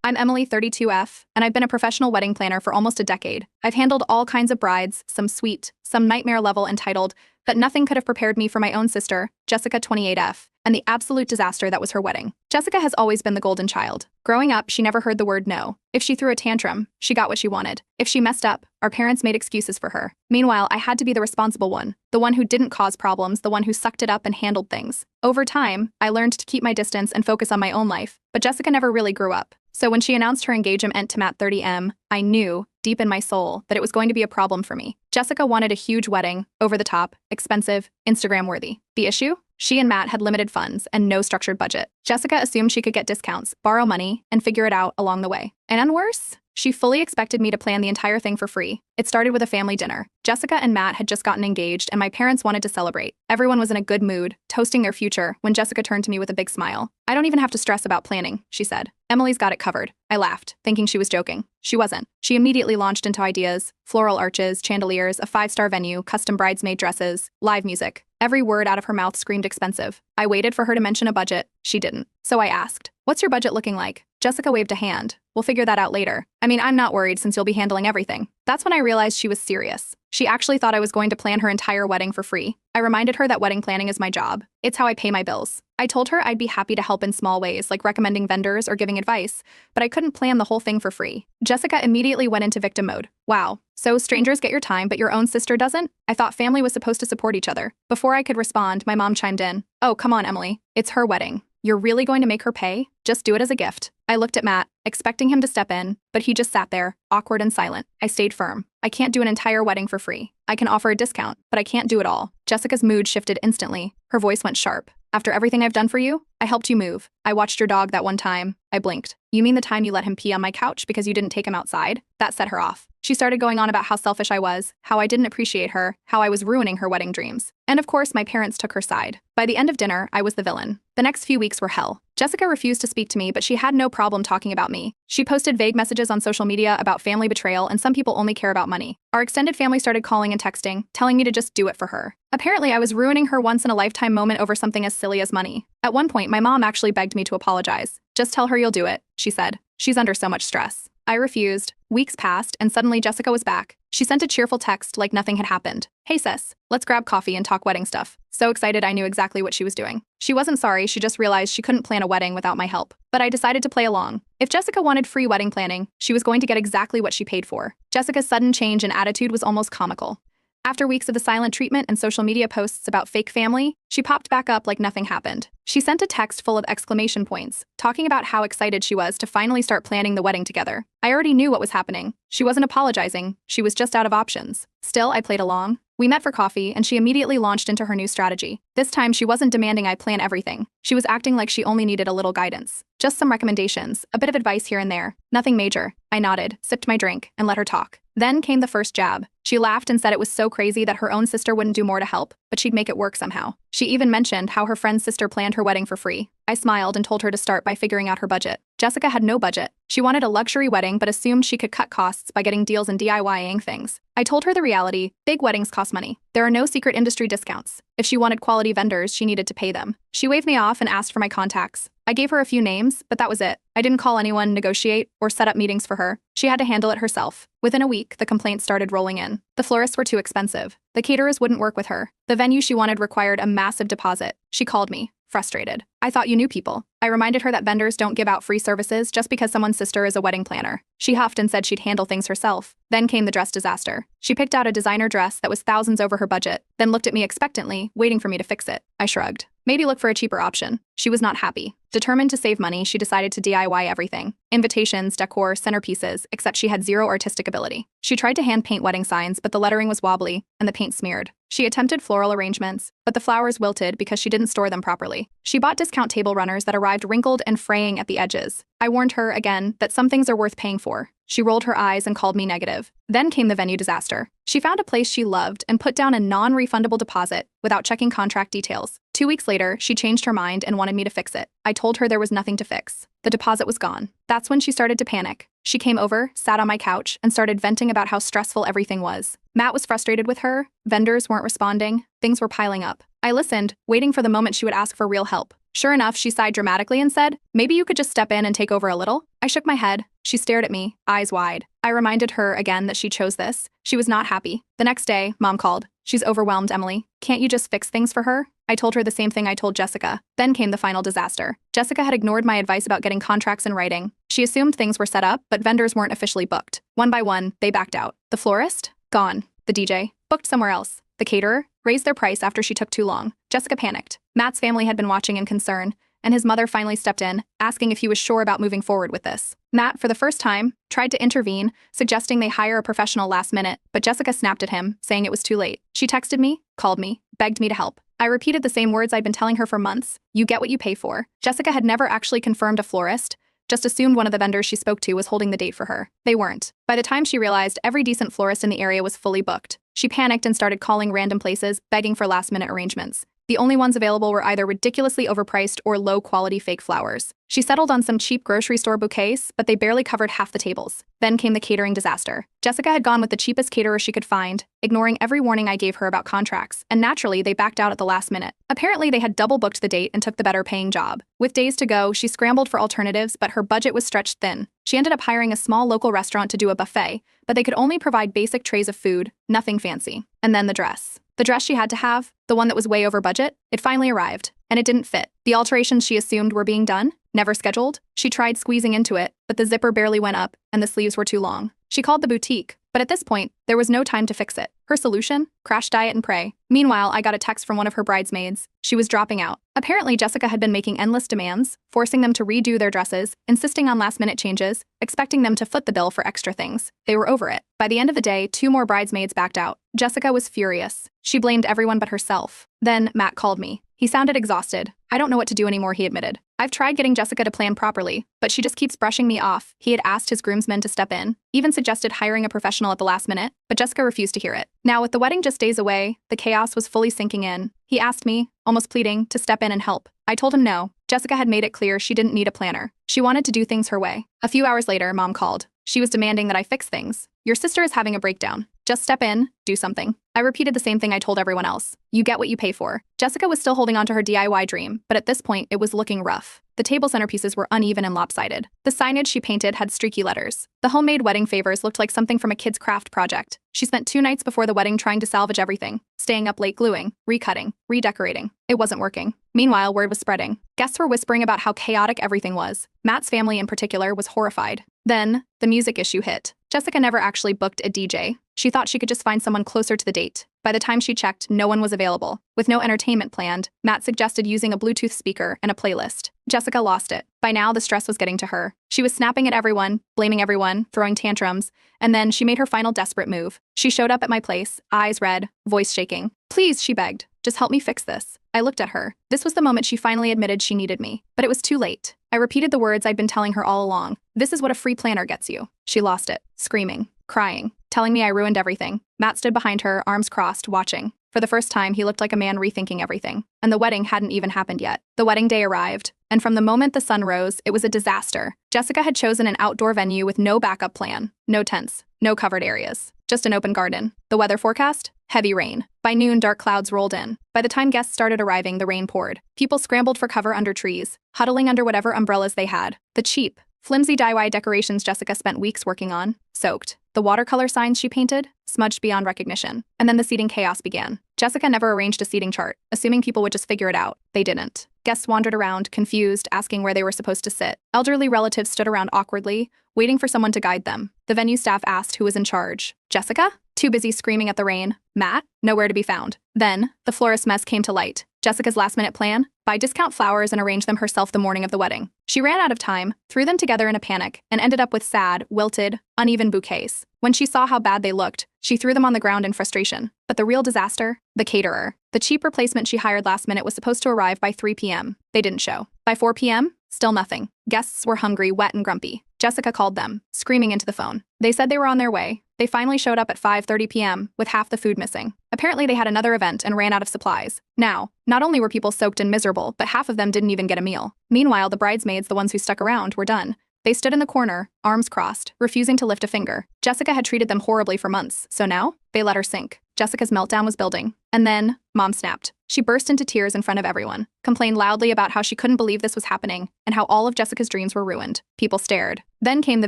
I'm Emily 32F, and I've been a professional wedding planner for almost a decade. I've handled all kinds of brides, some sweet, some nightmare level entitled, but nothing could have prepared me for my own sister, Jessica 28F, and the absolute disaster that was her wedding. Jessica has always been the golden child. Growing up, she never heard the word no. If she threw a tantrum, she got what she wanted. If she messed up, our parents made excuses for her. Meanwhile, I had to be the responsible one, the one who didn't cause problems, the one who sucked it up and handled things. Over time, I learned to keep my distance and focus on my own life, but Jessica never really grew up. So when she announced her engagement to Matt 30M, I knew, deep in my soul, that it was going to be a problem for me. Jessica wanted a huge wedding, over the top, expensive, Instagram-worthy. The issue? She and Matt had limited funds and no structured budget. Jessica assumed she could get discounts, borrow money, and figure it out along the way. And worse, she fully expected me to plan the entire thing for free. It started with a family dinner. Jessica and Matt had just gotten engaged, and my parents wanted to celebrate. Everyone was in a good mood, toasting their future, when Jessica turned to me with a big smile. "I don't even have to stress about planning," she said. "Emily's got it covered." I laughed, thinking she was joking. She wasn't. She immediately launched into ideas: floral arches, chandeliers, a 5-star venue, custom bridesmaid dresses, live music. Every word out of her mouth screamed expensive. I waited for her to mention a budget. She didn't. So I asked, "What's your budget looking like?" Jessica waved a hand. "We'll figure that out later. I mean, I'm not worried since you'll be handling everything." That's when I realized she was serious. She actually thought I was going to plan her entire wedding for free. I reminded her that wedding planning is my job. It's how I pay my bills. I told her I'd be happy to help in small ways, like recommending vendors or giving advice, but I couldn't plan the whole thing for free. Jessica immediately went into victim mode. "Wow, so strangers get your time, but your own sister doesn't? I thought family was supposed to support each other." Before I could respond, my mom chimed in. "Oh, come on, Emily. It's her wedding. You're really going to make her pay? Just do it as a gift." I looked at Matt, expecting him to step in, but he just sat there, awkward and silent. I stayed firm. I can't do an entire wedding for free. I can offer a discount, but I can't do it all. Jessica's mood shifted instantly. Her voice went sharp. "After everything I've done for you? I helped you move. I watched your dog that one time." I blinked. "You mean the time you let him pee on my couch because you didn't take him outside?" That set her off. She started going on about how selfish I was, how I didn't appreciate her, how I was ruining her wedding dreams. And of course, my parents took her side. By the end of dinner, I was the villain. The next few weeks were hell. Jessica refused to speak to me, but she had no problem talking about me. She posted vague messages on social media about family betrayal, and some people only care about money. Our extended family started calling and texting, telling me to just do it for her. Apparently, I was ruining her once-in-a-lifetime moment over something as silly as money. At one point, my mom actually begged me to apologize. "Just tell her you'll do it," she said. "She's under so much stress." I refused. Weeks passed, and suddenly Jessica was back. She sent a cheerful text like nothing had happened. "Hey sis, let's grab coffee and talk wedding stuff." So excited I knew exactly what she was doing. She wasn't sorry, she just realized she couldn't plan a wedding without my help. But I decided to play along. If Jessica wanted free wedding planning, she was going to get exactly what she paid for. Jessica's sudden change in attitude was almost comical. After weeks of the silent treatment and social media posts about fake family, she popped back up like nothing happened. She sent a text full of exclamation points, talking about how excited she was to finally start planning the wedding together. I already knew what was happening. She wasn't apologizing, she was just out of options. Still, I played along. We met for coffee, and she immediately launched into her new strategy. This time, she wasn't demanding I plan everything. She was acting like she only needed a little guidance. Just some recommendations, a bit of advice here and there. Nothing major. I nodded, sipped my drink, and let her talk. Then came the first jab. She laughed and said it was so crazy that her own sister wouldn't do more to help, but she'd make it work somehow. She even mentioned how her friend's sister planned her wedding for free. I smiled and told her to start by figuring out her budget. Jessica had no budget. She wanted a luxury wedding but assumed she could cut costs by getting deals and DIYing things. I told her the reality: big weddings cost money. There are no secret industry discounts. If she wanted quality vendors, she needed to pay them. She waved me off and asked for my contacts. I gave her a few names, but that was it. I didn't call anyone, negotiate, or set up meetings for her. She had to handle it herself. Within a week, the complaints started rolling in. The florists were too expensive. The caterers wouldn't work with her. The venue she wanted required a massive deposit. She called me, frustrated. "I thought you knew people." I reminded her that vendors don't give out free services just because someone's sister is a wedding planner. She huffed and said she'd handle things herself. Then came the dress disaster. She picked out a designer dress that was thousands over her budget, then looked at me expectantly, waiting for me to fix it. I shrugged. Maybe look for a cheaper option. She was not happy. Determined to save money, she decided to DIY everything. Invitations, decor, centerpieces, except she had zero artistic ability. She tried to hand paint wedding signs, but the lettering was wobbly, and the paint smeared. She attempted floral arrangements, but the flowers wilted because she didn't store them properly. She bought discount table runners that arrived wrinkled and fraying at the edges. I warned her, again, that some things are worth paying for. She rolled her eyes and called me negative. Then came the venue disaster. She found a place she loved and put down a non-refundable deposit without checking contract details. 2 weeks later, she changed her mind and wanted me to fix it. I told her there was nothing to fix. The deposit was gone. That's when she started to panic. She came over, sat on my couch, and started venting about how stressful everything was. Matt was frustrated with her. Vendors weren't responding. Things were piling up. I listened, waiting for the moment she would ask for real help. Sure enough, she sighed dramatically and said, "Maybe you could just step in and take over a little?" I shook my head. She stared at me, eyes wide. I reminded her again that she chose this. She was not happy. The next day, Mom called. She's overwhelmed, Emily. Can't you just fix things for her? I told her the same thing I told Jessica. Then came the final disaster. Jessica had ignored my advice about getting contracts in writing. She assumed things were set up, but vendors weren't officially booked. One by one, they backed out. The florist? Gone. The DJ? Booked somewhere else. The caterer? Raised their price after she took too long. Jessica panicked. Matt's family had been watching in concern, and his mother finally stepped in, asking if he was sure about moving forward with this. Matt, for the first time, tried to intervene, suggesting they hire a professional last minute, but Jessica snapped at him, saying it was too late. She texted me, called me, begged me to help. I repeated the same words I'd been telling her for months. You get what you pay for. Jessica had never actually confirmed a florist, just assumed one of the vendors she spoke to was holding the date for her. They weren't. By the time she realized every decent florist in the area was fully booked, she panicked and started calling random places, begging for last-minute arrangements. The only ones available were either ridiculously overpriced or low-quality fake flowers. She settled on some cheap grocery store bouquets, but they barely covered half the tables. Then came the catering disaster. Jessica had gone with the cheapest caterer she could find, ignoring every warning I gave her about contracts, and naturally, they backed out at the last minute. Apparently, they had double-booked the date and took the better-paying job. With days to go, she scrambled for alternatives, but her budget was stretched thin. She ended up hiring a small local restaurant to do a buffet, but they could only provide basic trays of food, nothing fancy. And then the dress. The dress she had to have, the one that was way over budget, it finally arrived, and it didn't fit. The alterations she assumed were being done, never scheduled. She tried squeezing into it, but the zipper barely went up, and the sleeves were too long. She called the boutique, but at this point, there was no time to fix it. Her solution? Crash diet and pray. Meanwhile, I got a text from one of her bridesmaids. She was dropping out. Apparently, Jessica had been making endless demands, forcing them to redo their dresses, insisting on last-minute changes, expecting them to foot the bill for extra things. They were over it. By the end of the day, 2 more bridesmaids backed out. Jessica was furious. She blamed everyone but herself. Then, Matt called me. He sounded exhausted. I don't know what to do anymore, he admitted. I've tried getting Jessica to plan properly, but she just keeps brushing me off. He had asked his groomsmen to step in, even suggested hiring a professional at the last minute, but Jessica refused to hear it. Now, with the wedding just days away, the chaos was fully sinking in. He asked me, almost pleading, to step in and help. I told him no. Jessica had made it clear she didn't need a planner. She wanted to do things her way. A few hours later, Mom called. She was demanding that I fix things. Your sister is having a breakdown. Just step in, do something. I repeated the same thing I told everyone else. You get what you pay for. Jessica was still holding on to her DIY dream, but at this point, it was looking rough. The table centerpieces were uneven and lopsided. The signage she painted had streaky letters. The homemade wedding favors looked like something from a kid's craft project. She spent 2 nights before the wedding trying to salvage everything, staying up late gluing, recutting, redecorating. It wasn't working. Meanwhile, word was spreading. Guests were whispering about how chaotic everything was. Matt's family in particular was horrified. Then, the music issue hit. Jessica never actually booked a DJ. She thought she could just find someone closer to the date. By the time she checked, no one was available. With no entertainment planned, Matt suggested using a Bluetooth speaker and a playlist. Jessica lost it. By now, the stress was getting to her. She was snapping at everyone, blaming everyone, throwing tantrums, and then she made her final desperate move. She showed up at my place, eyes red, voice shaking. Please, she begged, just help me fix this. I looked at her. This was the moment she finally admitted she needed me. But it was too late. I repeated the words I'd been telling her all along. This is what a free planner gets you. She lost it, screaming, crying, telling me I ruined everything. Matt stood behind her, arms crossed, watching. For the first time, he looked like a man rethinking everything. And the wedding hadn't even happened yet. The wedding day arrived, and from the moment the sun rose, it was a disaster. Jessica had chosen an outdoor venue with no backup plan, no tents, no covered areas, just an open garden. The weather forecast? Heavy rain. By noon, dark clouds rolled in. By the time guests started arriving, the rain poured. People scrambled for cover under trees, huddling under whatever umbrellas they had. The cheap, flimsy DIY decorations Jessica spent weeks working on, soaked. The watercolor signs she painted, smudged beyond recognition. And then the seating chaos began. Jessica never arranged a seating chart, assuming people would just figure it out. They didn't. Guests wandered around, confused, asking where they were supposed to sit. Elderly relatives stood around awkwardly, waiting for someone to guide them. The venue staff asked who was in charge. Jessica? Too busy screaming at the rain. Matt? Nowhere to be found. Then, the florist's mess came to light. Jessica's last-minute plan? Buy discount flowers and arrange them herself the morning of the wedding. She ran out of time, threw them together in a panic, and ended up with sad, wilted, uneven bouquets. When she saw how bad they looked, she threw them on the ground in frustration. But the real disaster? The caterer. The cheap replacement she hired last minute was supposed to arrive by 3 p.m. They didn't show. By 4 p.m., still nothing. Guests were hungry, wet, and grumpy. Jessica called them, screaming into the phone. They said they were on their way. They finally showed up at 5:30 p.m., with half the food missing. Apparently they had another event and ran out of supplies. Now, not only were people soaked and miserable, but half of them didn't even get a meal. Meanwhile, the bridesmaids, the ones who stuck around, were done. They stood in the corner, arms crossed, refusing to lift a finger. Jessica had treated them horribly for months, so now, they let her sink. Jessica's meltdown was building. And then, Mom snapped. She burst into tears in front of everyone, complained loudly about how she couldn't believe this was happening, and how all of Jessica's dreams were ruined. People stared. Then came the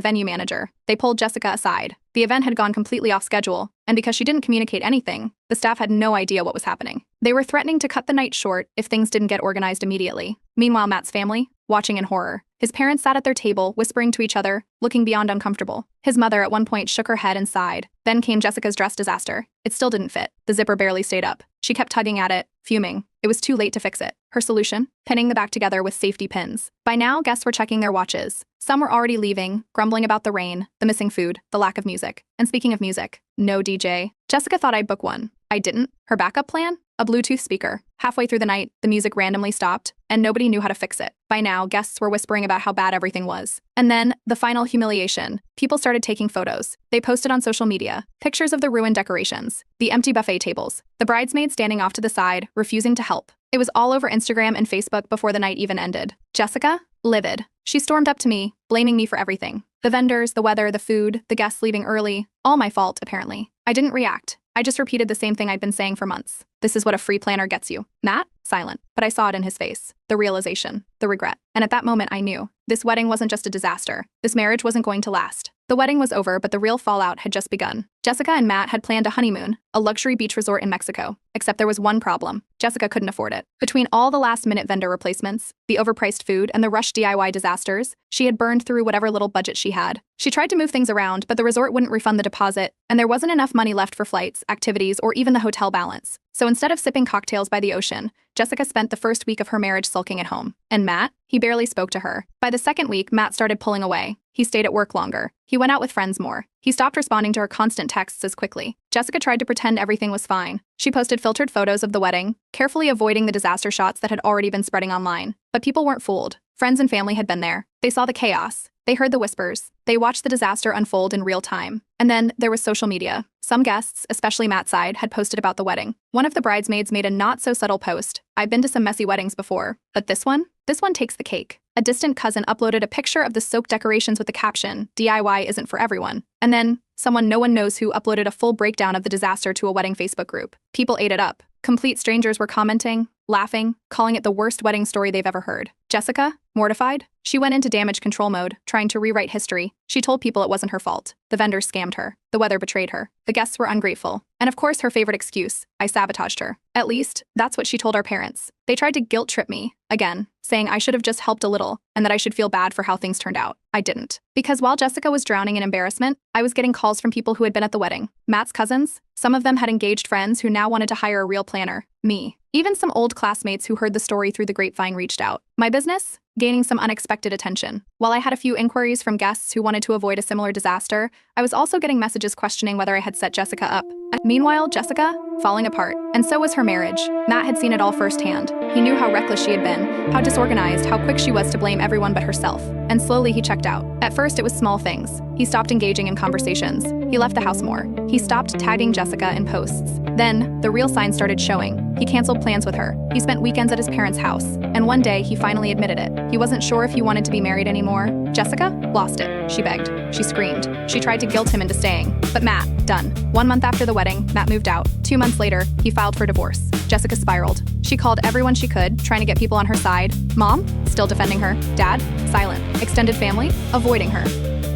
venue manager. They pulled Jessica aside. The event had gone completely off schedule, and because she didn't communicate anything, the staff had no idea what was happening. They were threatening to cut the night short if things didn't get organized immediately. Meanwhile, Matt's family, watching in horror. His parents sat at their table, whispering to each other, looking beyond uncomfortable. His mother at one point shook her head and sighed. Then came Jessica's dress disaster. It still didn't fit. The zipper barely stayed up. She kept tugging at it, fuming. It was too late to fix it. Her solution? Pinning the back together with safety pins. By now, guests were checking their watches. Some were already leaving, grumbling about the rain, the missing food, the lack of music. And speaking of music, no DJ. Jessica thought I'd book one. I didn't. Her backup plan? A Bluetooth speaker. Halfway through the night, the music randomly stopped, and nobody knew how to fix it. By now, guests were whispering about how bad everything was. And then, the final humiliation. People started taking photos. They posted on social media. Pictures of the ruined decorations, the empty buffet tables, the bridesmaids standing off to the side, refusing to help. It was all over Instagram and Facebook before the night even ended. Jessica? Livid. She stormed up to me, blaming me for everything. The vendors, the weather, the food, the guests leaving early. All my fault, apparently. I didn't react. I just repeated the same thing I'd been saying for months. This is what a free planner gets you. Matt? Silent. But I saw it in his face. The realization. The regret. And at that moment, I knew. This wedding wasn't just a disaster. This marriage wasn't going to last. The wedding was over, but the real fallout had just begun. Jessica and Matt had planned a honeymoon, a luxury beach resort in Mexico. Except there was one problem. Jessica couldn't afford it. Between all the last-minute vendor replacements, the overpriced food, and the rushed DIY disasters, she had burned through whatever little budget she had. She tried to move things around, but the resort wouldn't refund the deposit, and there wasn't enough money left for flights, activities, or even the hotel balance. So instead of sipping cocktails by the ocean, Jessica spent the first week of her marriage sulking at home. And Matt? He barely spoke to her. By the second week, Matt started pulling away. He stayed at work longer. He went out with friends more. He stopped responding to her constant texts as quickly. Jessica tried to pretend everything was fine. She posted filtered photos of the wedding, carefully avoiding the disaster shots that had already been spreading online. But people weren't fooled. Friends and family had been there. They saw the chaos. They heard the whispers. They watched the disaster unfold in real time. And then there was social media. Some guests, especially Matt's side, had posted about the wedding. One of the bridesmaids made a not-so-subtle post. I've been to some messy weddings before, but this one takes the cake. A distant cousin uploaded a picture of the soap decorations with the caption, DIY isn't for everyone. And then, someone no one knows who uploaded a full breakdown of the disaster to a wedding Facebook group. People ate it up. Complete strangers were commenting, laughing, calling it the worst wedding story they've ever heard. Jessica, mortified, she went into damage control mode, trying to rewrite history. She told people it wasn't her fault. The vendors scammed her. The weather betrayed her. The guests were ungrateful. And of course, her favorite excuse, I sabotaged her. At least, that's what she told our parents. They tried to guilt-trip me, again, saying I should have just helped a little, and that I should feel bad for how things turned out. I didn't. Because while Jessica was drowning in embarrassment, I was getting calls from people who had been at the wedding. Matt's cousins, some of them had engaged friends who now wanted to hire a real planner. Me. Even some old classmates who heard the story through the grapevine reached out. My business? Gaining some unexpected attention. While I had a few inquiries from guests who wanted to avoid a similar disaster, I was also getting messages questioning whether I had set Jessica up. Meanwhile, Jessica? Falling apart. And so was her marriage. Matt had seen it all firsthand. He knew how reckless she had been, how disorganized, how quick she was to blame everyone but herself. And slowly he checked out. At first it was small things. He stopped engaging in conversations. He left the house more. He stopped tagging Jessica in posts. Then, the real signs started showing. He canceled plans with her. He spent weekends at his parents' house. And one day, he finally admitted it. He wasn't sure if he wanted to be married anymore. Jessica? Lost it. She begged. She screamed. She tried to guilt him into staying. But Matt, done. 1 month after the wedding, Matt moved out. 2 months later, he filed for divorce. Jessica spiraled. She called everyone she could, trying to get people on her side. Mom? Still defending her. Dad? Silent. Extended family? Avoiding her.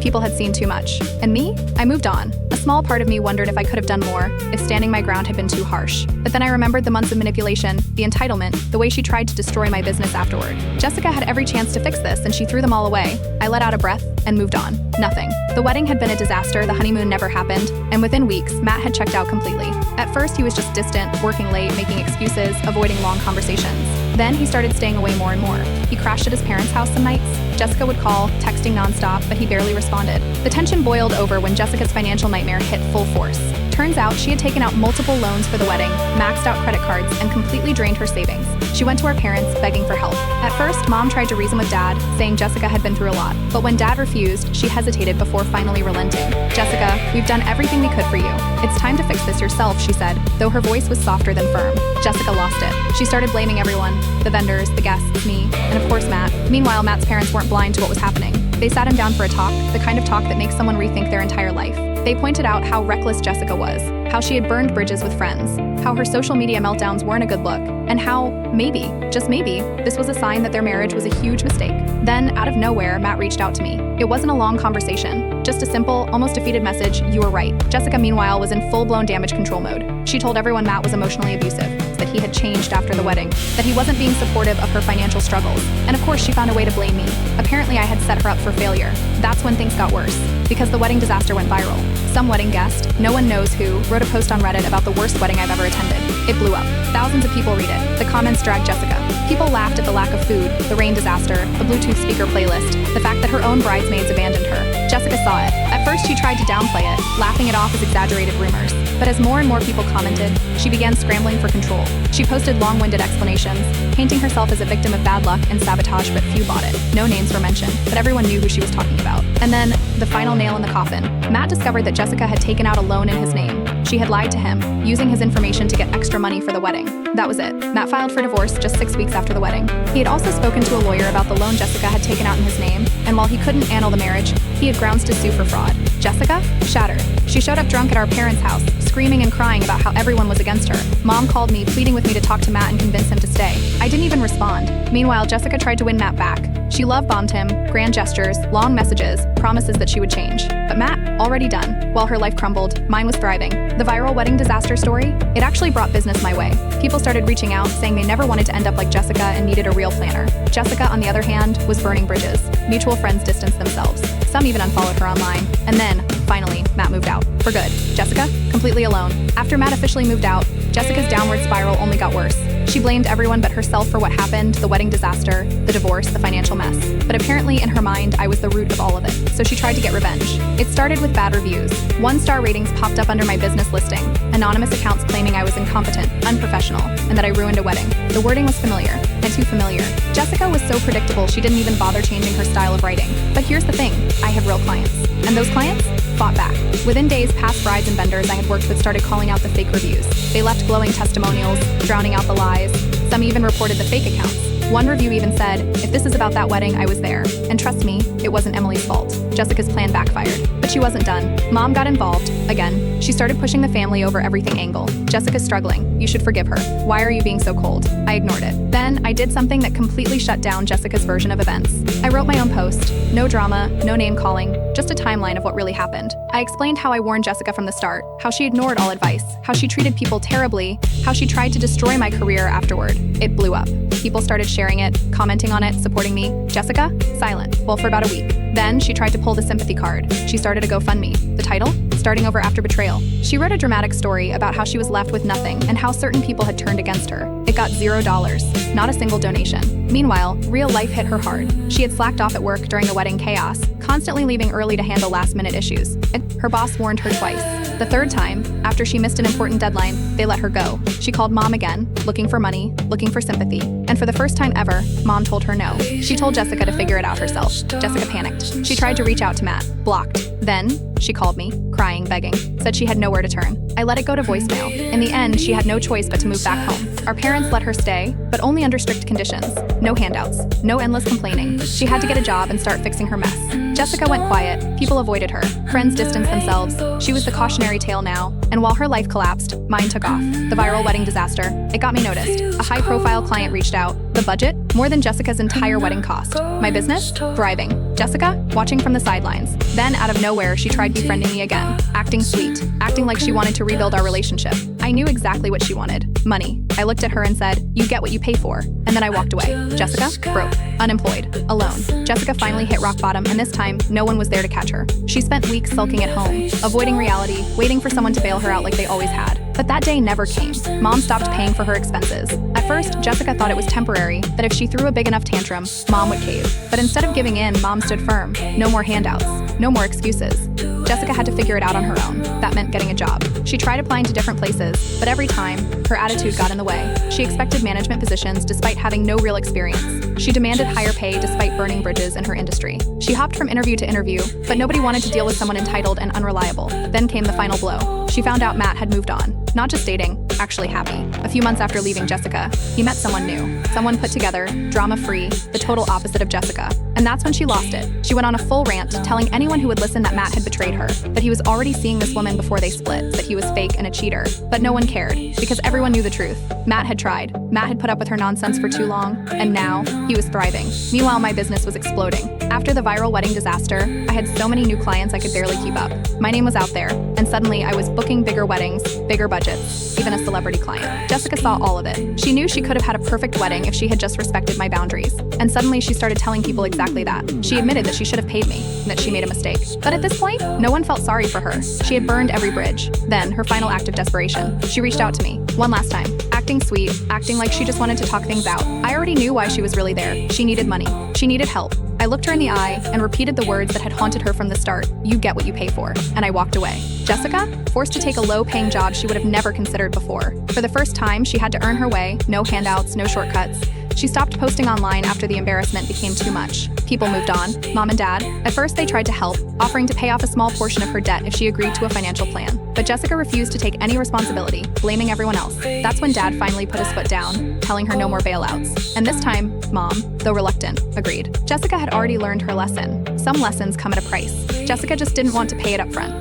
People had seen too much. And me? I moved on. A small part of me wondered if I could have done more, if standing my ground had been too harsh. But then I remembered the months of manipulation, the entitlement, the way she tried to destroy my business afterward. Jessica had every chance to fix this, and she threw them all away. I let out a breath and moved on. Nothing. The wedding had been a disaster, the honeymoon never happened, and within weeks, Matt had checked out completely. At first, he was just distant, working late, making excuses, avoiding long conversations. Then he started staying away more and more. He crashed at his parents' house some nights. Jessica would call, texting nonstop, but he barely responded. The tension boiled over when Jessica's financial nightmare hit full force. Turns out she had taken out multiple loans for the wedding, maxed out credit cards, and completely drained her savings. She went to her parents, begging for help. At first, Mom tried to reason with Dad, saying Jessica had been through a lot. But when Dad refused, she hesitated before finally relenting. Jessica, we've done everything we could for you. It's time to fix this yourself, she said, though her voice was softer than firm. Jessica lost it. She started blaming everyone, the vendors, the guests, me, and of course Matt. Meanwhile, Matt's parents weren't blind to what was happening. They sat him down for a talk, the kind of talk that makes someone rethink their entire life. They pointed out how reckless Jessica was, how she had burned bridges with friends, how her social media meltdowns weren't a good look, and how, maybe, just maybe, this was a sign that their marriage was a huge mistake. Then, out of nowhere, Matt reached out to me. It wasn't a long conversation, just a simple, almost defeated message, "You were right." Jessica, meanwhile, was in full-blown damage control mode. She told everyone Matt was emotionally abusive, that he had changed after the wedding, that he wasn't being supportive of her financial struggles, and of course she found a way to blame me. Apparently I had set her up for failure. That's when things got worse, because the wedding disaster went viral. Some wedding guest, no one knows who, wrote a post on Reddit about the worst wedding I've ever attended. It blew up. Thousands of people read it. The comments dragged Jessica. People laughed at the lack of food, the rain disaster, the Bluetooth speaker playlist, the fact that her own bridesmaids abandoned her. Jessica saw it. At first she tried to downplay it, laughing it off as exaggerated rumors. But as more and more people commented, she began scrambling for control. She posted long-winded explanations, painting herself as a victim of bad luck and sabotage, but few bought it. No names were mentioned, but everyone knew who she was talking about. And then, the final nail in the coffin. Matt discovered that Jessica had taken out a loan in his name. She had lied to him, using his information to get extra money for the wedding. That was it. Matt filed for divorce just 6 weeks after the wedding. He had also spoken to a lawyer about the loan Jessica had taken out in his name, and while he couldn't annul the marriage, he had grounds to sue for fraud. Jessica? Shattered. She showed up drunk at our parents' house, screaming and crying about how everyone was against her. Mom called me, pleading with me to talk to Matt and convince him to stay. I didn't even respond. Meanwhile, Jessica tried to win Matt back. She love-bombed him, grand gestures, long messages, promises that she would change. But Matt, already done. While her life crumbled, mine was thriving. The viral wedding disaster story? It actually brought business my way. People started reaching out, saying they never wanted to end up like Jessica and needed a real planner. Jessica, on the other hand, was burning bridges. Mutual friends distanced themselves. Some even unfollowed her online. And then, finally, Matt moved out. For good. Jessica? Completely alone. After Matt officially moved out, Jessica's downward spiral only got worse. She blamed everyone but herself for what happened, the wedding disaster, the divorce, the financial mess. But apparently, in her mind, I was the root of all of it. So she tried to get revenge. It started with bad reviews. 1-star ratings popped up under my business listing. Anonymous accounts claiming I was incompetent, unprofessional, and that I ruined a wedding. The wording was familiar, and too familiar. Jessica was so predictable she didn't even bother changing her style of writing. But here's the thing, I have real clients. And those clients fought back. Within days, past brides and vendors I had worked with started calling out the fake reviews. They left glowing testimonials, drowning out the lies. Some even reported the fake accounts. One review even said, "If this is about that wedding, I was there." And trust me, it wasn't Emily's fault. Jessica's plan backfired. But she wasn't done. Mom got involved. Again, she started pushing the family over everything angle. "Jessica's struggling. You should forgive her. Why are you being so cold?" I ignored it. Then, I did something that completely shut down Jessica's version of events. I wrote my own post. No drama, no name calling, just a timeline of what really happened. I explained how I warned Jessica from the start, how she ignored all advice, how she treated people terribly, how she tried to destroy my career afterward. It blew up. People started sharing it, commenting on it, supporting me. Jessica? Silent. Well, for about a week. Then, she tried to pull the sympathy card. She started a GoFundMe. The title? Starting Over After Betrayal. She wrote a dramatic story about how she was left with nothing and how certain people had turned against her. It got $0, not a single donation. Meanwhile, real life hit her hard. She had slacked off at work during the wedding chaos, constantly leaving early to handle last-minute issues. Her boss warned her twice. The third time, after she missed an important deadline, they let her go. She called Mom again, looking for money, looking for sympathy. And for the first time ever, Mom told her no. She told Jessica to figure it out herself. Jessica panicked. She tried to reach out to Matt. Blocked. Then, she called me, crying, begging, said she had nowhere to turn. I let it go to voicemail. In the end, she had no choice but to move back home. Our parents let her stay, but only under strict conditions. No handouts, no endless complaining. She had to get a job and start fixing her mess. Jessica went quiet. People avoided her. Friends distanced themselves. She was the cautionary tale now. And while her life collapsed, mine took off. The viral wedding disaster. It got me noticed. A high-profile client reached out. The budget? More than Jessica's entire wedding cost. My business? Thriving. Jessica? Watching from the sidelines. Then, out of nowhere, she tried befriending me again. Acting sweet. Acting like she wanted to rebuild our relationship. I knew exactly what she wanted. Money. I looked at her and said, "You get what you pay for." And then I walked away. Jessica? Broke. Unemployed. Alone. Jessica finally hit rock bottom, and this time, no one was there to catch her. She spent weeks sulking at home, avoiding reality, waiting for someone to bail her out like they always had. But that day never came. Mom stopped paying for her expenses. At first, Jessica thought it was temporary, that if she threw a big enough tantrum, Mom would cave. But instead of giving in, Mom stood firm. No more handouts. No more excuses. Jessica had to figure it out on her own. That meant getting a job. She tried applying to different places, but every time, her attitude got in the way. She expected management positions despite having no real experience. She demanded higher pay despite burning bridges in her industry. She hopped from interview to interview, but nobody wanted to deal with someone entitled and unreliable. Then came the final blow. She found out Matt had moved on. Not just dating, actually happy. A few months after leaving Jessica, he met someone new. Someone put together, drama-free, the total opposite of Jessica. And that's when she lost it. She went on a full rant, telling anyone who would listen that Matt had betrayed her, that he was already seeing this woman before they split, that he was fake and a cheater. But no one cared, because everyone knew the truth. Matt had tried. Matt had put up with her nonsense for too long, and now he was thriving. Meanwhile, my business was exploding. After the viral wedding disaster, I had so many new clients I could barely keep up. My name was out there, and suddenly I was booking bigger weddings, bigger budgets, even a celebrity client. Jessica saw all of it. She knew she could have had a perfect wedding if she had just respected my boundaries. And suddenly she started telling people exactly that. She admitted that she should have paid me, and that she made a mistake. But at this point, no one felt sorry for her. She had burned every bridge. Then, her final act of desperation, she reached out to me, one last time, acting sweet, acting like she just wanted to talk things out. I already knew why she was really there. She needed money. She needed help. I looked her in the eye and repeated the words that had haunted her from the start. You get what you pay for. And I walked away. Jessica, forced to take a low-paying job she would have never considered before. For the first time, she had to earn her way, no handouts, no shortcuts. She stopped posting online after the embarrassment became too much. People moved on, Mom and Dad. At first, they tried to help, offering to pay off a small portion of her debt if she agreed to a financial plan. But Jessica refused to take any responsibility, blaming everyone else. That's when Dad finally put his foot down, telling her no more bailouts. And this time, Mom, though reluctant, agreed. Jessica had already learned her lesson. Some lessons come at a price. Jessica just didn't want to pay it up front.